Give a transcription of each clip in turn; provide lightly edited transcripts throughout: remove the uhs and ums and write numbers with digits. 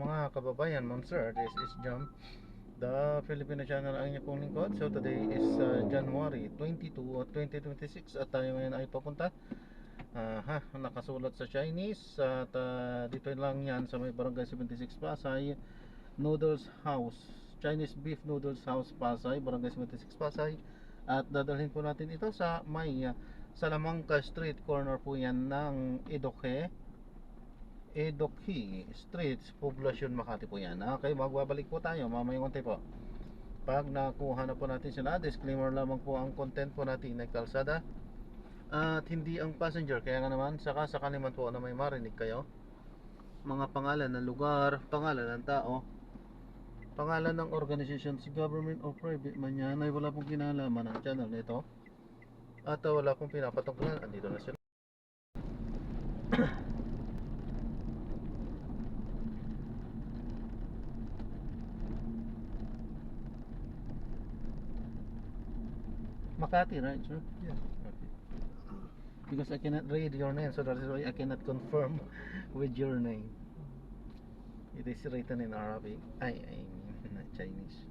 Mga kababayan, Monster, this is Jam, the Filipino channel ang inyong pong lingkod. So today is January 22, 2026 at tayo ngayon ay papunta nakasulat sa Chinese at dito lang yan sa may barangay 76 Pasay, Noodles House, Chinese Beef Noodles House Pasay, barangay 76 Pasay. At dadalhin po natin ito sa may Salamanca Street, corner po yan ng Edokhi Streets, Poblacion, Makati po yan. Okay, magbabalik po tayo mamayang konti po. Pag nakuha na po natin sila, disclaimer lamang po ang content po natin na kalsada at hindi ang passenger. Kaya nga naman, saka sakali man po na may marinig kayo, mga pangalan ng lugar, pangalan ng tao, pangalan ng organization, si government or private man yan, ay wala pong kinalaman ang channel nito at wala pong pinapatungkulan. Andito na sila. Makati, right, sir? Yeah. Okay. Because I cannot read your name, so that is why I cannot confirm with your name. It is written in Arabic. I mean, not Chinese.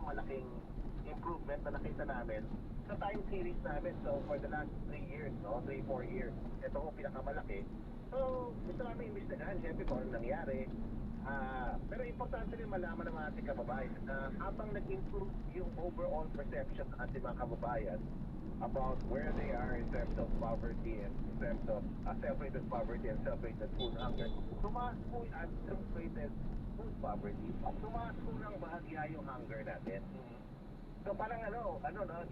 Malaking improvement na nakita namin sa time series namin. So for the last 3 years, 3-4 years, ito ko pinakamalaki. So gusto namin imbestigahan siyempre kung anong nangyari. Pero importante rin malaman ng mga ating kababayan na habang nag-improve yung overall perception ng ating mga kababayan about where they are in terms of poverty and in terms of self-rated poverty and self-rated food hunger, tumaas po yung self-rated food poverty, tumaas po ng bahagya yung hunger natin. So parang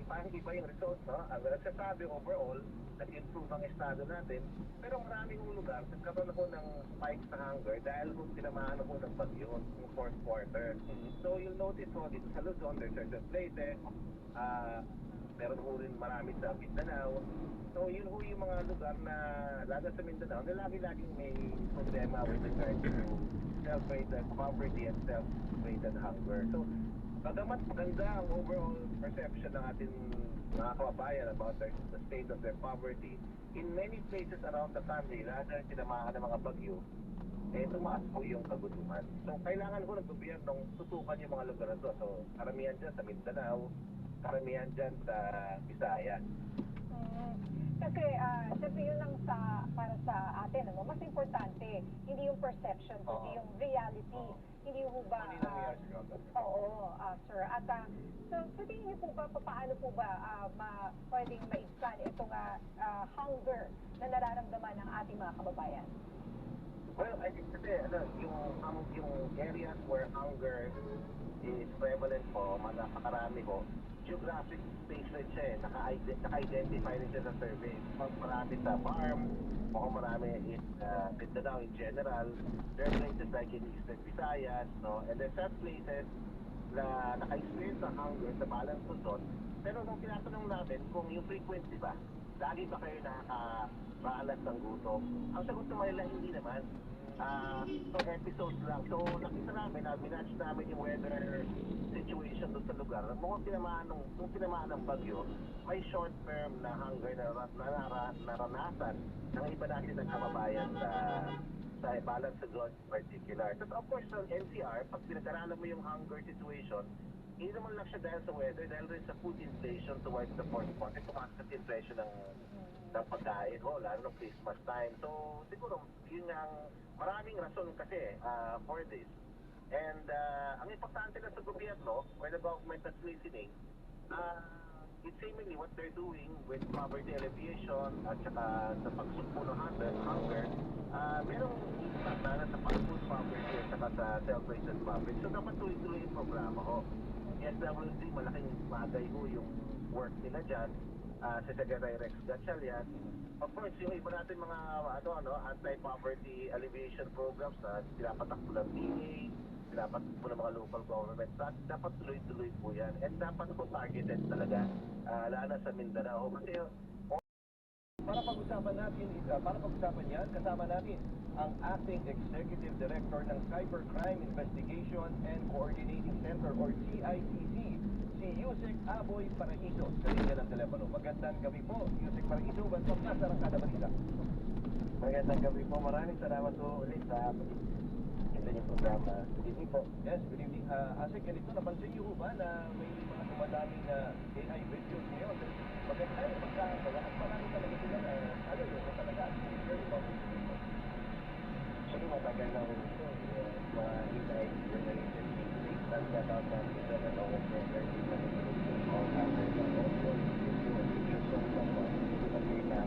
parang iba yung result, no? Ang nagsasabi overall, nag-improve ang estado natin, pero maraming lugar nagkaroon ako ng spike sa hunger dahil kung tinamaan ako ng bagyo yung fourth quarter. So you'll notice po dito sa Luzon, there's certain places, meron ho rin marami sa Mindanao. So yun ho yung mga lugar na, lalo sa Mindanao, na lagi-laging may problema with regard to self-rated poverty and self-rated hunger. So bagamat maganda ang overall perception ng ating mga kababayan about the state of their poverty, in many places around the country, lalo na tinamaan ng mga bagyo, tumaas po yung kagutuman. So kailangan ko ng gobyernong tutukan yung mga lugar na to. So karamihan dyan sa Mindanao, karamihan dyan sa Visayas. Kasi siyempre yun lang para sa atin, mas importante, hindi yung perception, kundi yung reality. Hindi po ba, sir. At so sa tingin niyo po ba, paano po ba pwedeng ma-expand itong hunger na nararamdaman ng ating mga kababayan? Well, I think kasi yung areas where hunger is prevalent po, napakarami po, geographic space rin siya naka-identify rin siya sa survey. Pag marami sa farm, o marami in Mindanao in general, there are places like in Eastern Visayas, no? And there's some places na naka-experience ng hunger sa Balang Luzon. Pero nung tinatanong natin kung yung frequency ba, lagi ba kayo nakakaranas ng gutom? Ang sagot ng Manila, hindi naman. So episodes lang. So nakita namin, minatch namin yung weather situation doon sa lugar. Nung tinamaan ng bagyo, may short term na hunger na naranasan ng iba natin ng kababayan sa Balang Luzon in particular. So of course, sa NCR, pag pinag-aralan mo yung hunger situation, hindi naman lang siya dahil sa weather, dahil rin sa food inflation towards the fourth quarter. Tumakas kasi inflation ng pagkain, lalo ng Christmas time. So siguro, yun ang maraming rason kasi for this. And ang importante na sa gobyerno, or the government that's listening, it's seemingly what they're doing with poverty alleviation at saka sa pagsugpo ng hunger, merong impact na sa food poverty at saka sa self-raised poverty. So dapat tuloy-tuloy yung programa ko. SWD, malaking bagay ho yung work nila dyan. Si Secretary Rex Gatchalian. Of course, yung iba natin mga anti-poverty alleviation programs na pinapatakbo ng DA, pinapatakbo ng mga local government, dapat tuloy-tuloy po yan. And dapat po targeted talaga, lalo na sa Mindanao. Kasi Para pag-usapan yan, kasama natin ang Acting Executive Director ng Cybercrime Investigation and Coordinating Center or CICC, si Yusek Aboy Paraiso. Sa linya ng telepono. Magandang gabi po, Yusek Paraiso. Welcome na sa Rangkada Balita. magandang gabi po. Maraming salamat po ulit sa ito yung programa. Good evening po. Yes, good evening. Asik, ganito, napansin niyo ba na may mga dumadaming AI videos ngayon? Maganda yung magkakawa at marami talaga sila na talaga very public. Actually, matagal na ko ito. Mga AI generated techniques. Nagkataon na ito na all of them very manipulated all after the audio, video, illusion from data,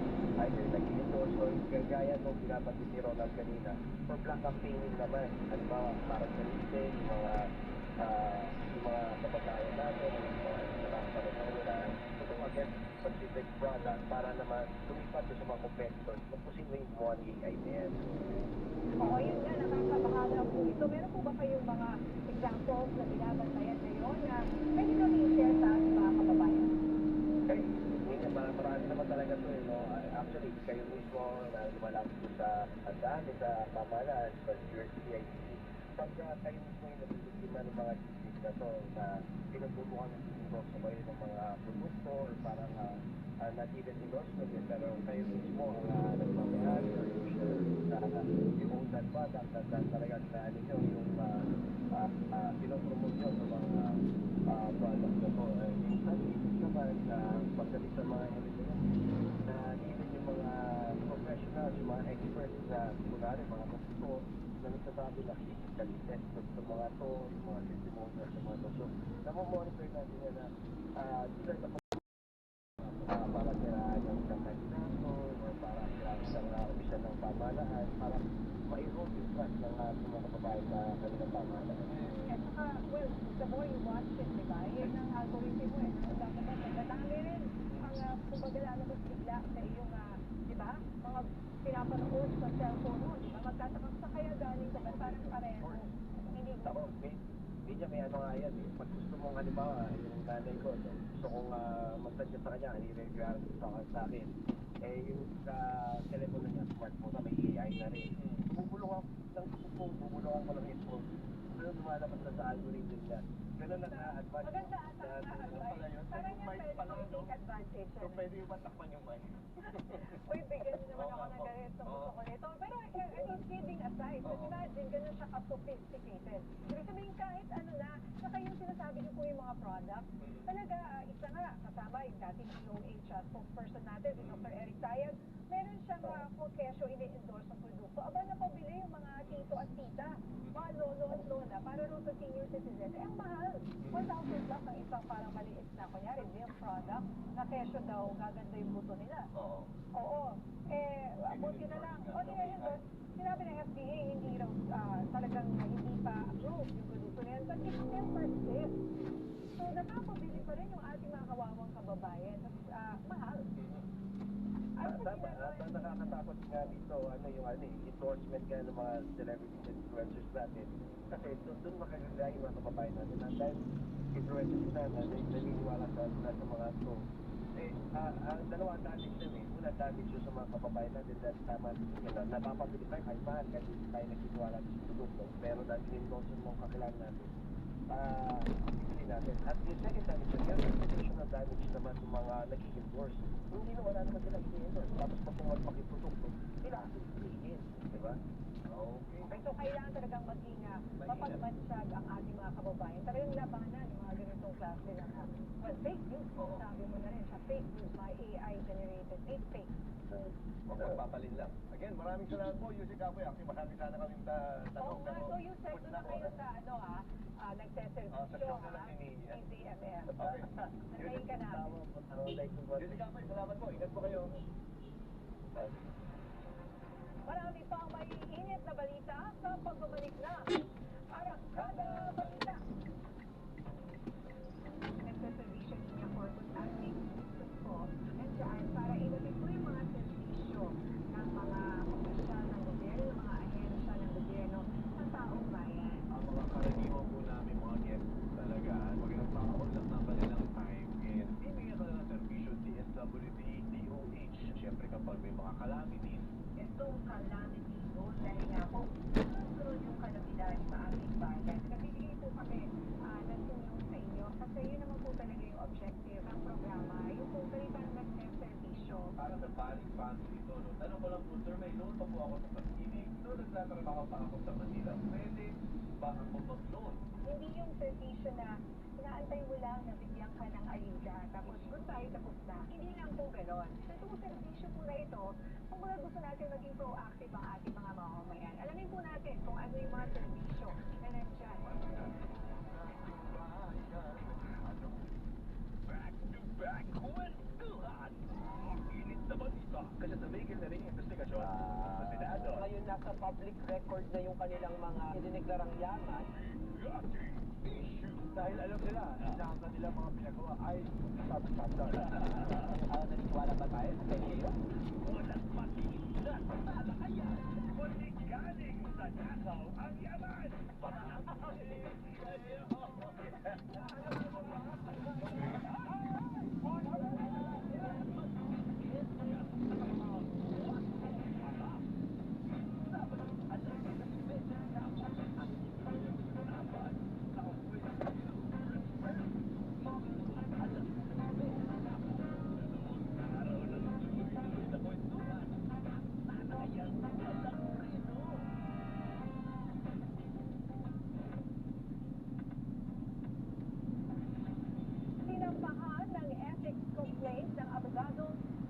either nag-endorse or kagaya nung binabanggit ni Ronald kanina for black campaigning naman. Halimbawa, parang naliste yung mga kababayan natin, yung mga nakakapanood na ito against specific product para naman lumipat sa mga competitors. Magpusin yung mga AI na yan. Oo, yun nga, nakakabahala po ito. Meron po ba kayong mga examples na binabantayan ngayon na pwede nyo i-share sa ating mga kababayan? Okay, marami naman talaga ito. Actually, kayo mismo na lumalapit po sa dami sa pamahalaan, sa USCIC. Pagka kayo mismo yung nabibigyan ng mga district na ito na pinagbubukan ng siguro sa bayan ng mga produkto or parang not even endorsement yun, pero kayo mismo ang nagmamayari or yung own that product at talagang na ninyo yung pinopromote nyo sa mga product na ito. Minsan, naman pagdating sa mga na even yung mga professionals, yung mga experts na kunwari, mga doktor na nagsasabi na physically tested sa mga to, yung mga testimonials sa mga to. So, namomonitor natin na sila na para siraan ng kandidato or para siraan siya ng pamahalaan para ma-erode yung trust ng mga kababayan sa kanilang pamahalaan. At saka, well, the more you watch it, di ba? Yan ang algorithm mo eh. Dapat magdadami rin ang kumbaga lalabas bigla sa iyong, di ba? Mga pinapanood sa cellphone mo, di ba? Magtatakang sa kaya galing ka ba? Parang pareho. Hindi Ako, medyo may ano nga yan eh. Pag gusto mong halimbawa, yung nanay ko, no? Gusto kong magtadya sa kanya, i-regard sa akin. Eh, yung sa telepono niya, smartphone na, may AI na rin. Bubulong ako ng info. Pero lumalabas na sa algorithm niya. Ganun lang na-advance. maganda at advice. Parang yan pwede kong take advantage. So, pwede yung matakpan yung mic. Uy, bigyan niyo naman ako ng ganito. Gusto ko nito. Pero, I mean, kidding aside, just imagine, ganun siya ka-sophisticated. Ibig sabihin, kahit ano na, saka yung sinasabi niyo po yung mga product, talaga, isa nga, kasama yung dating DOH spokesperson natin, si Dr. Eric Tayag, meron siyang kung kesyo ini-endorse ng produkto. Aba, napabili yung mga tito at tita, mga lolo at lola, para rin sa senior citizen. Eh, ang mahal. 1,000 plus ang isang parang maliit na, kunyari, milk product, na kesyo daw, gaganda yung buto nila. Oo. Oo. Buti na lang. O, nire-endorse. Sinabi ng FDA, hindi raw talagang hindi pa approved yung produkto na yan. But it still persists. So, napapabili pa rin yung ating mga kawawang kababayan. Mahal. Nakakatakot nga dito, endorsement nga ng mga celebrities and influencers natin. Kasi doon makagagaya yung mga kababayan natin. And dahil influencers na naniniwala sa mga to. Eh, dalawang damage na eh. Una, damage yun sa mga kababayan natin dahil tama napapabili tayo kahit mahal kasi tayo nagtitiwala sa produkto. Pero dahil in-endorse mo kakilala natin, hindi natin. At yung second damage na yan, reputational damage naman ng mga nag-i-endorse. Hindi na wala naman sila i-endorse. Tapos pag pumagpaki produkto, sila ang piliin. Diba? Okay, so kailangan talagang maging mapagmansag ang ating mga kababayan. Talagang labanan yung mga ganitong klase ng fake news. Sabi mo na rin, sa fake news, mga AI-generated fake. Huwag magpapalin lang. Again, maraming salamat po, Yusik Apoy. Actually, marami sana kaming tanong. Oo nga, so yung second na kayo sa sa nagseservisyo show na lang ni ni ZMM. Okay. Antayin ka na. Yusik Apoy, salamat po. Ingat po kayo. Marami pang maiinit na balita sa pagbabalik na Arangkada Balita. Nagsaservisyo niya Corpus Acting po. Nandiyan para ibatid po yung mga servisyo ng mga opisyal ng gobyerno, ng mga ahensya ng gobyerno sa taong bayan. Ang mga karaniwan po namin mga guests talaga, pag nagpapakot lang ng kanilang time is bibigyan ka ng servisyo DSWD, DOH. Siyempre kapag may mga calamities, Itong calamity zone dahil nga po sunod yung kalamidad sa ating bayan. Nagbibigay po kami ng tulong sa inyo kasi yun naman po talaga yung objective ng programa. Yung po talagang nagseservisyo. para sa balik family ito, no? Tanong ko lang po, sir, may loan pa po ako sa pag-ibig. So, nagtatrabaho pa ako sa Manila. Pwede ba ako mag-loan? Hindi yung servisyo na inaantay mo lang na bigyan ka ng ayuda tapos goodbye, tapos na. Hindi lang po ganon. Sa itong servisyo po na ito, kung mga gusto natin maging proactive ang ating mga mamamayan, alamin po natin kung ano yung mga servisyo na nandyan. Back-to-back kwentuhan! Init na balita kasi tumigil na rin yung investigasyon sa Senado. Ngayon nasa public record na yung kanilang mga idineklarang yaman. Gati issue. Dahil alam nila na ang kanilang mga pinagawa ay substandard. Naniniwala ba tayo sa iyo? Walang matiis na talakayan. Kundi galing sa nakaw ang yaman. Sinampahan ng ethics complaint ng abogado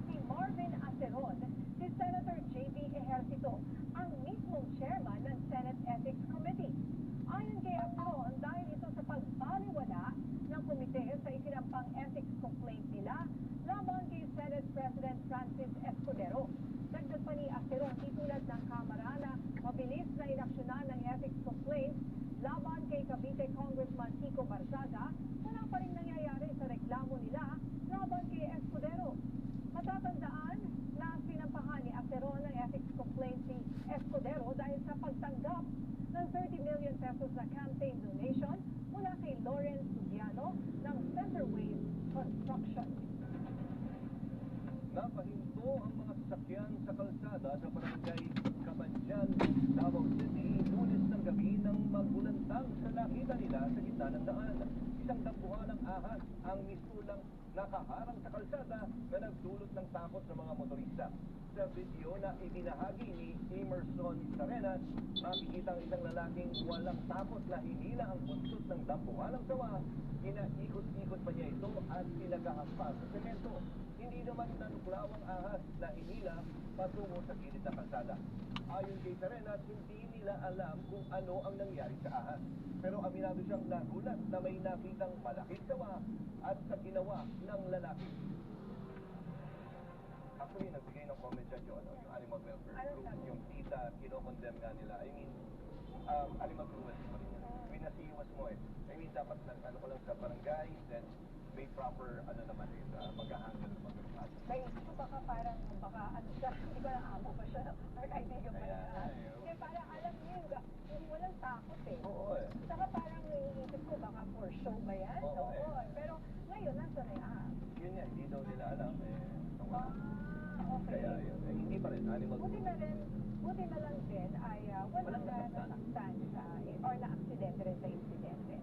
si Marvin Aceron, si Senator J.B. Ejercito, ang mismong chairman ng Senate Ethics Committee. Ayon kay Aceron, dahil ito sa pagbaliwala ng komite sa isinampang ethics complaint nila laban kay Senate President Francis Escudero. Dagdag pa ni Aceron, itulad ng Kamara na mabilis na inaksyonan ng ethics complaint laban kay Cavite Congressman Kiko Barzaga, wala pa rin nangyayari sa reklamo nila laban kay Escudero. Matatandaan na sinampahan ni Aceron ng ethics complaint si Escudero dahil sa pagtanggap ng 30 million pesos na campaign donation mula kay Lawrence Subiano ng Centerwave Construction. Napahinto ang mga sasakyan sa kalsada sa barangay Kamanjan, Davao City, Lunes ng gabi nang magulantang sa nakita nila sa gitna ng daan. Isang dambuhalang ahas ang misulang nakaharang sa kalsada na nagdulot ng takot sa mga motorista. Sa video na ibinahagi ni Emerson Sarenas, makikita ang isang lalaking walang takot na hinila ang buntot ng dambuhalang sawa. Inaikot-ikot pa niya ito at pinagahampas sa semento. Hindi naman nanuklaw ang ahas na hinila patungo sa gilid ng kalsada. Ayon kay Sarenas, hindi nila alam kung ano ang nangyari sa ahas. Pero aminado siyang nagulat na may nakitang malaking sawa at sa ginawa ng lalaki. Actually, nagbigay ng comment dyan yung animal welfare group, yung tita, kinokondemn nga nila. I mean, animal cruelty pa rin yan. I mean, nasiiwas mo eh. I mean, dapat ano ko lang sa barangay, then may proper, naman eh, mag-handle ng mga kaso. Naisip ko baka parang, ano siya, hindi ko lang amo pa siya, or kaibigan pa Kaya, siya. Hindi, parang alam niyo, yung walang takot eh. Oo eh. Saka parang naiisip ko, baka for show ba yan? Oo, eh. Pero ngayon, nasa na yan? Yun yan, hindi daw nila alam eh. Okay. Kaya yun, hindi pa rin animal Buti na cruelty. rin, buti na lang din ay walang nasaktan or na-aksidente rin sa insidente.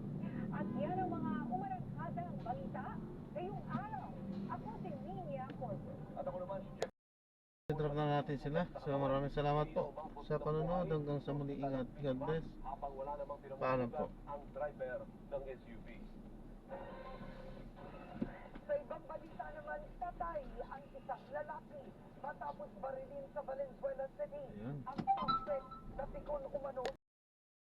At yan ang mga umarangkadang balita ngayong araw. Ako si Ninia Corpus. At ako naman, si I-drop na natin sila. So maraming salamat po sa panonood. Hanggang sa muli, ingat. God bless. habang wala namang Paalam po. ang driver ng SUV. Sa ibang balita naman, patay ang isang lalaki matapos barilin sa Valenzuela City. Ayun. Ang suspect na pikon umano